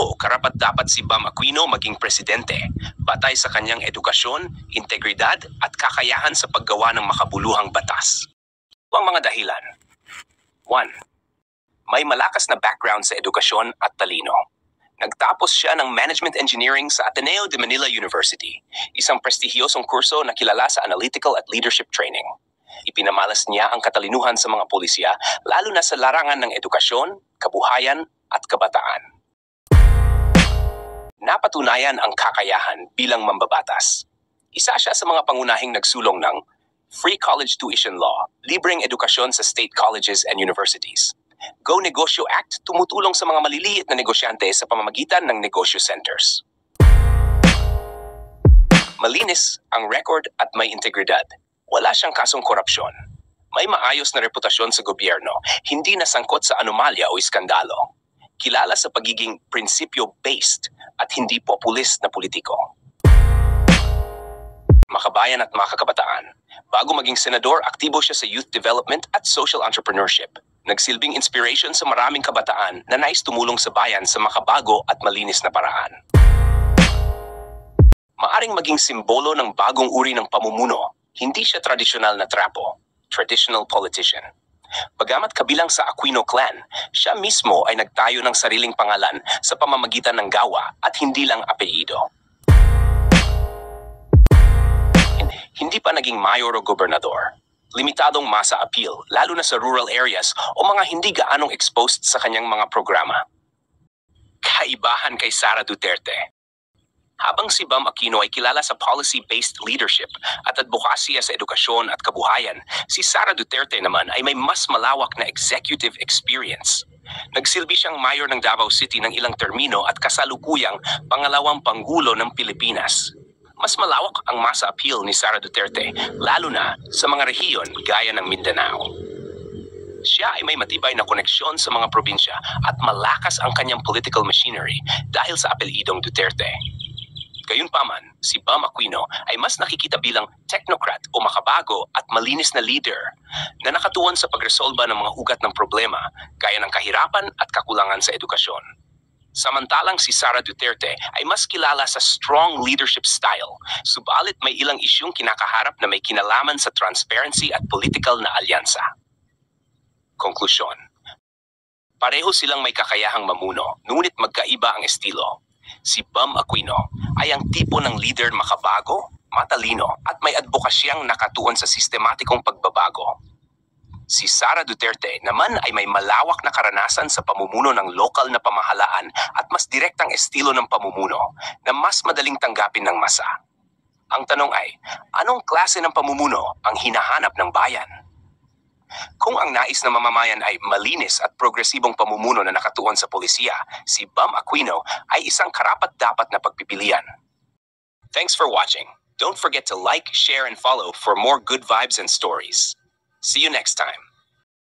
Oo, karapat-dapat si Bam Aquino maging presidente, batay sa kanyang edukasyon, integridad at kakayahan sa paggawa ng makabuluhang batas. Ang mga dahilan. 1. May malakas na background sa edukasyon at talino. Nagtapos siya ng Management Engineering sa Ateneo de Manila University, isang prestihiyosong kurso na kilala sa analytical at leadership training. Ipinamalas niya ang katalinuhan sa mga pulisya, lalo na sa larangan ng edukasyon, kabuhayan at kabataan. Napatunayan ang kakayahan bilang mambabatas. Isa siya sa mga pangunahing nagsulong ng Free College Tuition Law, libreng edukasyon sa state colleges and universities. Go Negosyo Act, tumutulong sa mga maliliit na negosyante sa pamamagitan ng negosyo centers. Malinis ang record at may integridad. Wala siyang kasong korupsyon. May maayos na reputasyon sa gobyerno, hindi nasangkot sa anomalya o iskandalo. Kilala sa pagiging prinsipyo-based at hindi populist na politiko. Makabayan at makakabataan. Bago maging senador, aktibo siya sa youth development at social entrepreneurship. Nagsilbing inspiration sa maraming kabataan na nais tumulong sa bayan sa makabago at malinis na paraan. Maaring maging simbolo ng bagong uri ng pamumuno, hindi siya tradisyonal na trapo, traditional politician. Bagamat kabilang sa Aquino clan, siya mismo ay nagtayo ng sariling pangalan sa pamamagitan ng gawa at hindi lang apelyido. Hindi pa naging mayor o gobernador. Limitadong masa appeal, lalo na sa rural areas o mga hindi gaanong exposed sa kanyang mga programa. Kaibahan kay Sara Duterte. Habang si Bam Aquino ay kilala sa policy-based leadership at advokasya sa edukasyon at kabuhayan, si Sara Duterte naman ay may mas malawak na executive experience. Nagsilbi siyang mayor ng Davao City ng ilang termino at kasalukuyang pangalawang Pangulo ng Pilipinas. Mas malawak ang masa appeal ni Sara Duterte, lalo na sa mga rehiyon gaya ng Mindanao. Siya ay may matibay na koneksyon sa mga probinsya at malakas ang kanyang political machinery dahil sa apelyidong Duterte. Gayunpaman, si Bam Aquino ay mas nakikita bilang technocrat o makabago at malinis na leader na nakatuon sa pagresolba ng mga ugat ng problema gaya ng kahirapan at kakulangan sa edukasyon. Samantalang si Sara Duterte ay mas kilala sa strong leadership style, subalit may ilang isyung kinakaharap na may kinalaman sa transparency at political na alyansa. Konklusyon. Pareho silang may kakayahang mamuno, ngunit magkaiba ang estilo. Si Bam Aquino ay ang tipo ng leader makabago, matalino at may advokasyang nakatuon sa sistematikong pagbabago. Si Sara Duterte naman ay may malawak na karanasan sa pamumuno ng lokal na pamahalaan at mas direktang estilo ng pamumuno na mas madaling tanggapin ng masa. Ang tanong ay, anong klase ng pamumuno ang hinahanap ng bayan? Kung ang nais ng mamamayan ay malinis at progresibong pamumuno na nakatuon sa polisiya, si Bam Aquino ay isang karapat-dapat na pagpipilian. Thanks for watching. Don't forget to like, share, and follow for more good vibes and stories. See you next time.